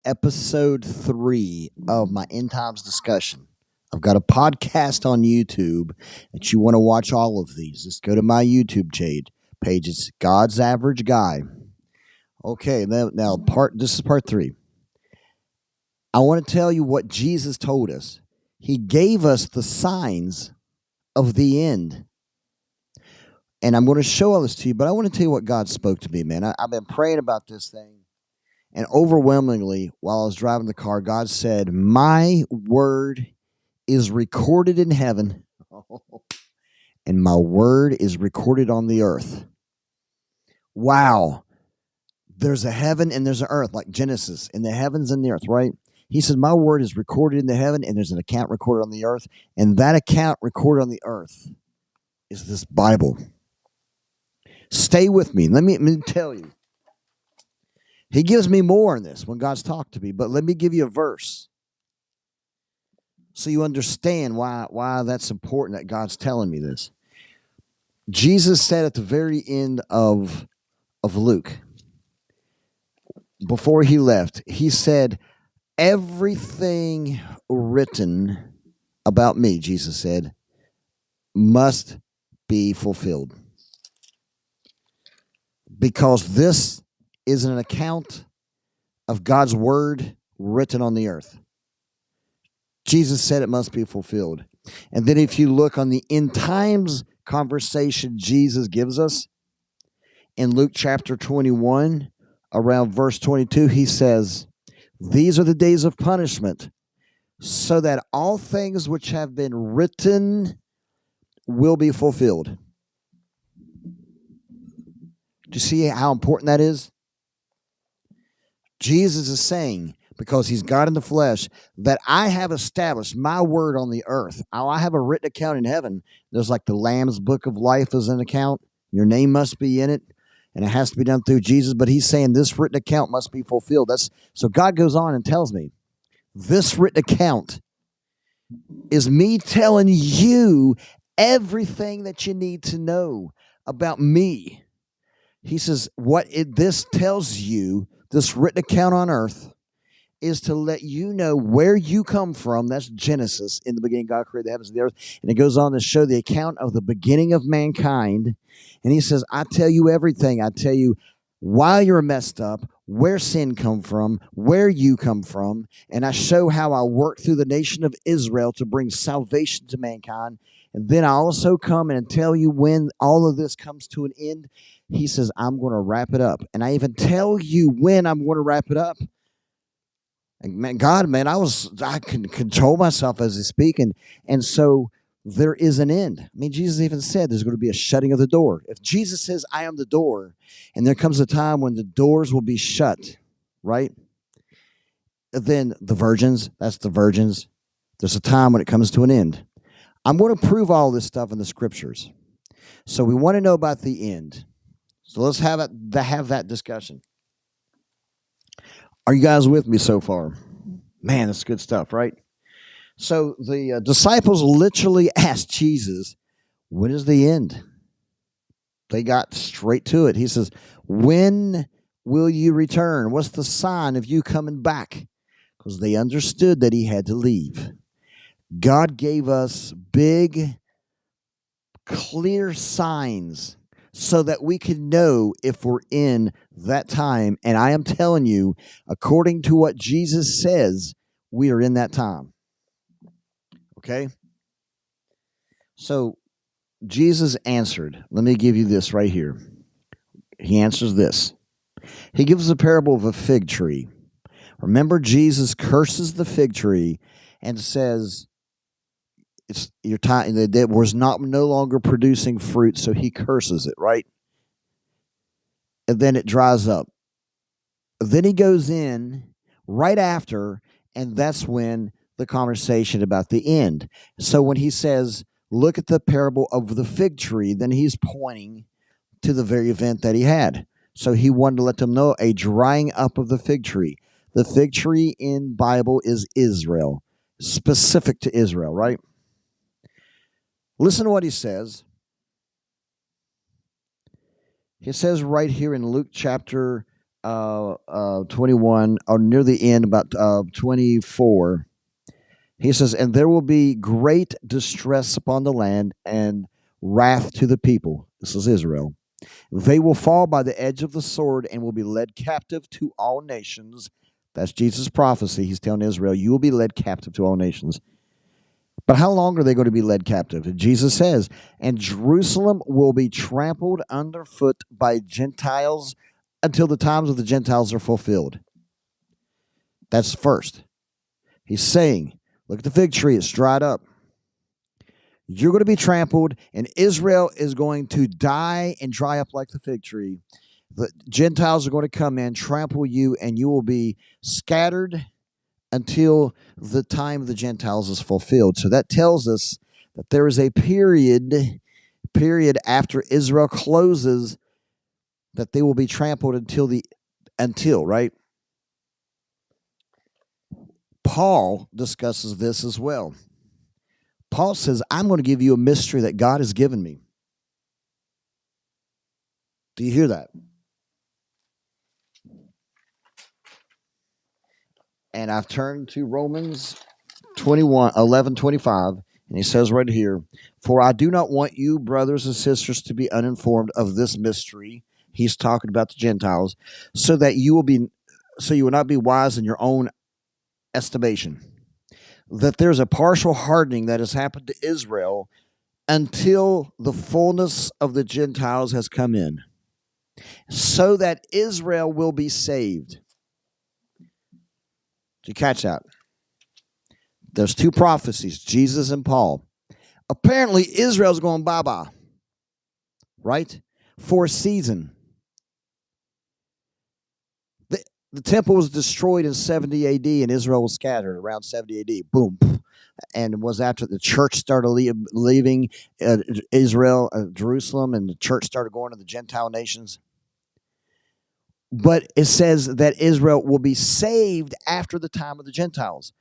episode 3 of my end times discussion. I've got a podcast on YouTube that you want to watch all of these. Just go to my YouTube page. It's God's Average Guy. Okay, now this is part 3. I want to tell you what Jesus told us. He gave us the signs of the end. And I'm going to show all this to you, but I want to tell you what God spoke to me, man. I've been praying about this thing. And overwhelmingly, while I was driving the car, God said, "My word is recorded in heaven, and my word is recorded on the earth." Wow. There's a heaven and there's an earth, like Genesis, in the heavens and the earth, right? He said, "My word is recorded in the heaven, and there's an account recorded on the earth." And that account recorded on the earth is this Bible. Stay with me. Let me tell you. He gives me more in this when God's talked to me, but let me give you a verse so you understand why that's important that God's telling me this. Jesus said at the very end of Luke, before he left, he said, "Everything written about me," Jesus said, "must be fulfilled." Because this is an account of God's word written on the earth. Jesus said it must be fulfilled. And then if you look on the end times conversation Jesus gives us in Luke chapter 21, around verse 22, he says, "These are the days of punishment, so that all things which have been written will be fulfilled." Do you see how important that is? Jesus is saying, because he's God in the flesh, that I have established my word on the earth. I have a written account in heaven. There's like the Lamb's book of life is an account. Your name must be in it, and it has to be done through Jesus. But he's saying this written account must be fulfilled. So God goes on and tells me, this written account is me telling you everything that you need to know about me. He says, this tells you, this written account on earth, is to let you know where you come from. That's Genesis. In the beginning, God created the heavens and the earth. And it goes on to show the account of the beginning of mankind. And he says, I tell you everything. I tell you why you're messed up, where sin come from, where you come from. And I show how I work through the nation of Israel to bring salvation to mankind. And then I also come and tell you when all of this comes to an end. He says, I'm going to wrap it up. And I even tell you when I'm going to wrap it up. And man, God, man, I can control myself as he's speaking. And so there is an end. I mean, Jesus even said there's going to be a shutting of the door. If Jesus says, I am the door, and there comes a time when the doors will be shut, right? Then that's the virgins. There's a time when it comes to an end. I'm going to prove all this stuff in the scriptures. So we want to know about the end. So let's have that discussion. Are you guys with me so far? Man, that's good stuff, right? So the disciples literally asked Jesus, when is the end? They got straight to it. He says, when will you return? What's the sign of you coming back? Because they understood that he had to leave. God gave us big, clear signs so that we can know if we're in that time. And I am telling you, according to what Jesus says, we are in that time. Okay? So Jesus answered. Let me give you this right here. He answers this. He gives a parable of a fig tree. Remember, Jesus curses the fig tree and says, it's your time that was no longer producing fruit, so he curses it, right? And then it dries up. Then he goes in right after, and that's when the conversation about the end. So when he says, look at the parable of the fig tree, then he's pointing to the very event that he had. So he wanted to let them know a drying up of the fig tree. The fig tree in Bible is Israel, specific to Israel, right? Listen to what he says. He says right here in Luke chapter 21, or near the end, about 24. He says, and there will be great distress upon the land and wrath to the people. This is Israel. They will fall by the edge of the sword and will be led captive to all nations. That's Jesus' prophecy. He's telling Israel, you will be led captive to all nations. But how long are they going to be led captive? And Jesus says, and Jerusalem will be trampled underfoot by Gentiles until the times of the Gentiles are fulfilled. That's first. He's saying, look at the fig tree, it's dried up. You're going to be trampled, and Israel is going to die and dry up like the fig tree. The Gentiles are going to come in, trample you, and you will be scattered until the time of the Gentiles is fulfilled. So that tells us that there is a period after Israel closes that they will be trampled until, right? Paul discusses this as well. Paul says, I'm going to give you a mystery that God has given me. Do you hear that? And I've turned to Romans 11:25, and he says right here, for I do not want you, brothers and sisters, to be uninformed of this mystery. He's talking about the Gentiles, so you will not be wise in your own estimation. That there's a partial hardening that has happened to Israel until the fullness of the Gentiles has come in, so that Israel will be saved. Did you catch that? There's two prophecies, Jesus and Paul. Apparently, Israel's going bye-bye, right? For a season. The temple was destroyed in 70 AD, and Israel was scattered around 70 AD. Boom. And it was after the church started leaving Israel, Jerusalem, and the church started going to the Gentile nations. But it says that Israel will be saved after the time of the Gentiles.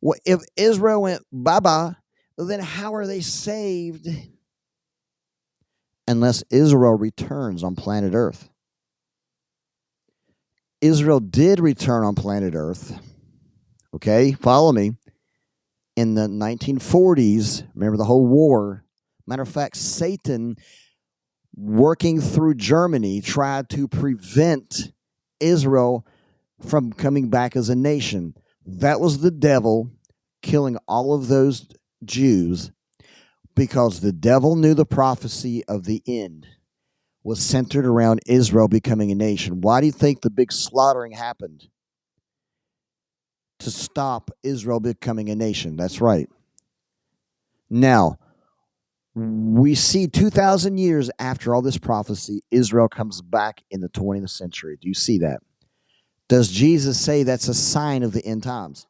Well, if Israel went bye-bye, then how are they saved unless Israel returns on planet Earth? Israel did return on planet Earth. Okay, follow me. In the 1940s, remember the whole war? Matter of fact, Satan, working through Germany, tried to prevent Israel from coming back as a nation. That was the devil killing all of those Jews, because the devil knew the prophecy of the end was centered around Israel becoming a nation. Why do you think the big slaughtering happened? To stop Israel becoming a nation. That's right. Now, we see 2,000 years after all this prophecy, Israel comes back in the 20th century. Do you see that? Does Jesus say that's a sign of the end times?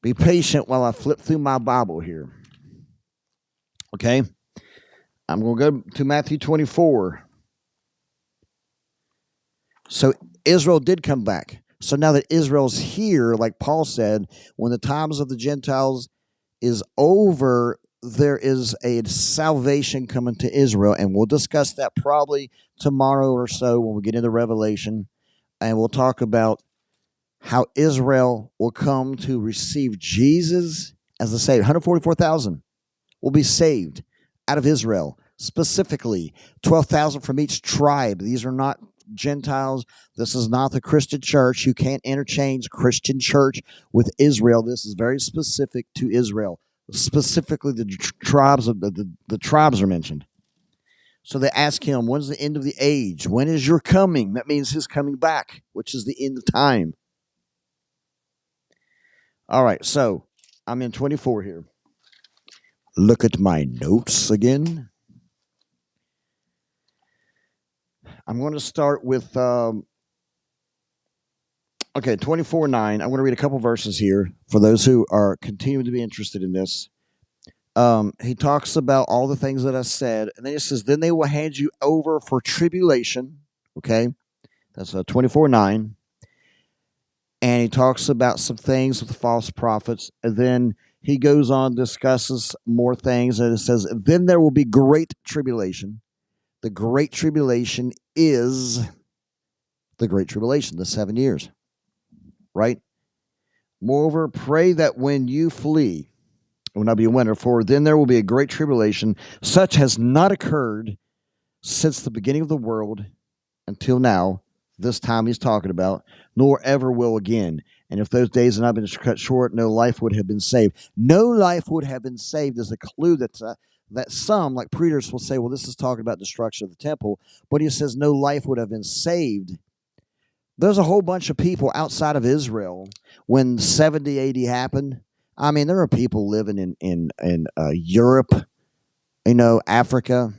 Be patient while I flip through my Bible here. Okay? I'm going to go to Matthew 24. So Israel did come back. So now that Israel's here, like Paul said, when the times of the Gentiles is over, there is a salvation coming to Israel. And we'll discuss that probably tomorrow or so when we get into Revelation. And we'll talk about how Israel will come to receive Jesus as the Savior. 144,000 will be saved out of Israel. Specifically, 12,000 from each tribe. These are not Gentiles. This is not the Christian church. You can't interchange Christian church with Israel. This is very specific to Israel. Specifically, the tribes of the tribes are mentioned. So they ask him, when's the end of the age? When is your coming? That means his coming back, which is the end of time. All right, so I'm in 24 here. Look at my notes again. I'm going to start with 24:9. I'm going to read a couple verses here for those who are continuing to be interested in this. He talks about all the things that I said, and then he says, then they will hand you over for tribulation. Okay, that's 24:9. And he talks about some things with false prophets, and then he goes on, discusses more things, and it says, then there will be great tribulation. The great tribulation is The Great Tribulation, the 7 years, right? Moreover, pray that when you flee, it will not be a winter, for then there will be a great tribulation, such has not occurred since the beginning of the world until now. This time he's talking about, nor ever will again. And if those days had not been cut short, no life would have been saved. No life would have been saved is a clue that some, like preachers, will say, well, this is talking about destruction of the temple. But he says no life would have been saved. There's a whole bunch of people outside of Israel when 70 AD happened. I mean, there are people living in Europe, Africa.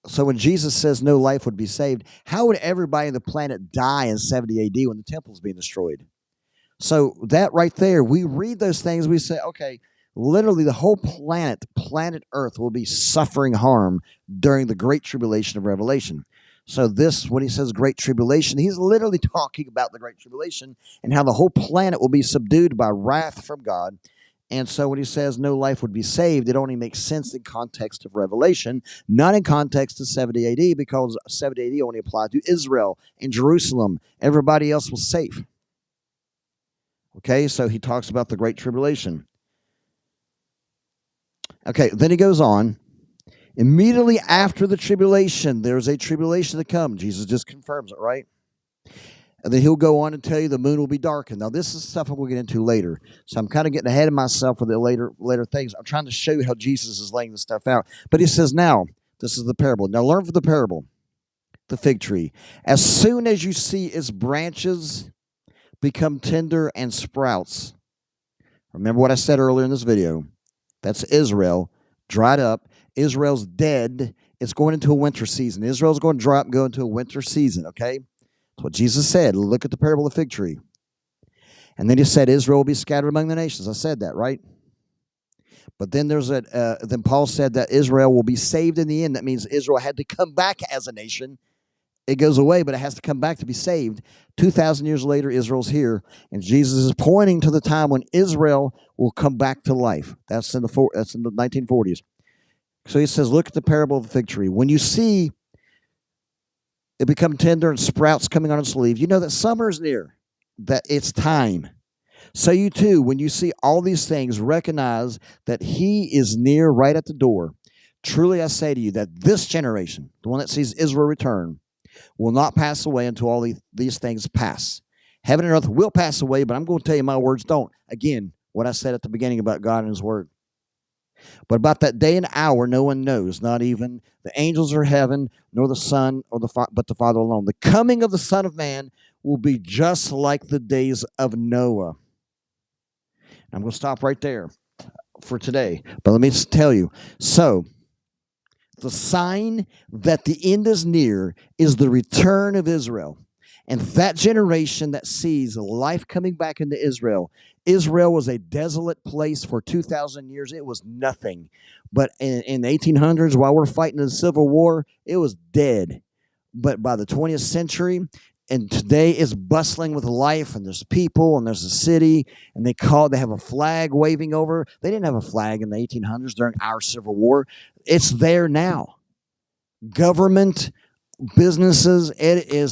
So when Jesus says no life would be saved, how would everybody on the planet die in 70 AD when the temple's being destroyed? So that right there, we read those things, we say, okay, literally the whole planet Earth, will be suffering harm during the Great Tribulation of Revelation. So this, when he says Great Tribulation, he's literally talking about the Great Tribulation and how the whole planet will be subdued by wrath from God. And so when he says no life would be saved, it only makes sense in context of Revelation, not in context of 70 AD, because 70 AD only applied to Israel and Jerusalem. Everybody else was safe. Okay, so he talks about the Great Tribulation. Okay, then he goes on. Immediately after the tribulation, there's a tribulation to come. Jesus just confirms it, right? And then he'll go on and tell you the moon will be darkened. Now, this is stuff we'll get into later. So I'm kind of getting ahead of myself with the later things. I'm trying to show you how Jesus is laying this stuff out. But he says, now, this is the parable. Now, learn from the parable, the fig tree. As soon as you see its branches become tender and sprouts. Remember what I said earlier in this video. That's Israel, dried up. Israel's dead. It's going into a winter season. Israel's going to dry up and go into a winter season, okay? That's what Jesus said. Look at the parable of the fig tree. And then he said Israel will be scattered among the nations. I said that, right? But then then Paul said that Israel will be saved in the end. That means Israel had to come back as a nation. It goes away, but it has to come back to be saved. 2,000 years later, Israel's here, and Jesus is pointing to the time when Israel will come back to life. That's in the 1940s. So he says, look at the parable of the fig tree. When you see it become tender and sprouts coming on its leaves, you know that summer is near, that it's time. So you too, when you see all these things, recognize that he is near, right at the door. Truly I say to you that this generation, the one that sees Israel return, will not pass away until all these things pass. Heaven and earth will pass away, but I'm going to tell you my words don't. Again, what I said at the beginning about God and his word. But about that day and hour, no one knows, not even the angels or heaven, nor the Son, but the Father alone. The coming of the Son of Man will be just like the days of Noah. I'm going to stop right there for today. But let me just tell you. So, the sign that the end is near is the return of Israel. And that generation that sees life coming back into Israel. Israel was a desolate place for 2,000 years. It was nothing. But in the 1800s, while we're fighting the Civil War, it was dead. But by the 20th century, and today it's bustling with life, and there's people, and there's a city, and they have a flag waving over. They didn't have a flag in the 1800s during our Civil War. It's there now. Government, businesses,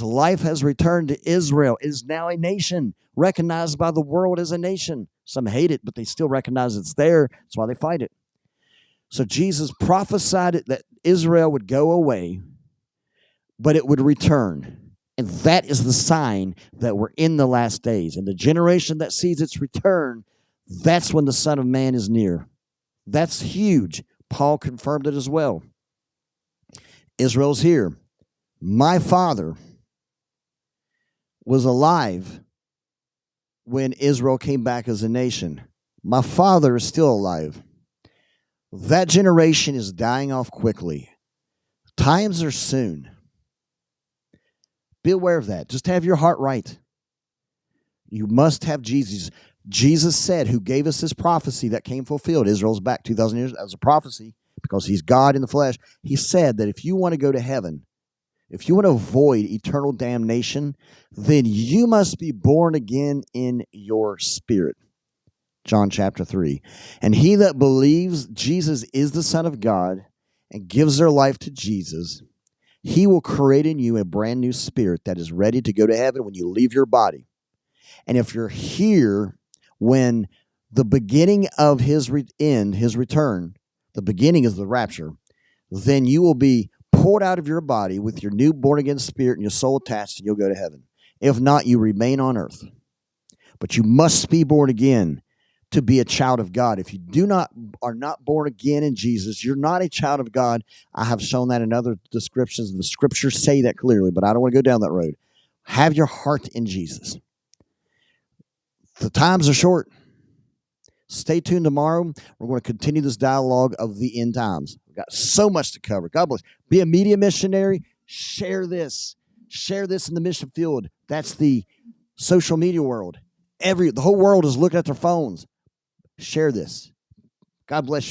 life has returned to Israel. It is now a nation, recognized by the world as a nation. Some hate it, but they still recognize it's there. That's why they fight it. So Jesus prophesied that Israel would go away, but it would return. And that is the sign that we're in the last days. And the generation that sees its return, that's when the Son of Man is near. That's huge. Paul confirmed it as well. Israel's here. My father was alive when Israel came back as a nation. My father is still alive. That generation is dying off quickly. Times are soon. Be aware of that. Just have your heart right. You must have Jesus. Jesus said, who gave us this prophecy that came fulfilled. Israel's back 2,000 years. That was a prophecy because he's God in the flesh. He said that if you want to go to heaven, if you want to avoid eternal damnation, then you must be born again in your spirit. John chapter 3. And he that believes Jesus is the Son of God and gives their life to Jesus He will create in you a brand new spirit that is ready to go to heaven when you leave your body. And if you're here when the beginning of his return, the beginning is the rapture, then you will be pulled out of your body with your new born again spirit and your soul attached, and you'll go to heaven. If not, you remain on earth. But you must be born again to be a child of God. If you are not born again in Jesus, you're not a child of God. I have shown that in other descriptions. The scriptures say that clearly, but I don't want to go down that road. Have your heart in Jesus. The times are short. Stay tuned tomorrow. We're going to continue this dialogue of the end times. We've got so much to cover. God bless. Be a media missionary. Share this. Share this in the mission field. That's the social media world. The whole world is looking at their phones. Share this. God bless you.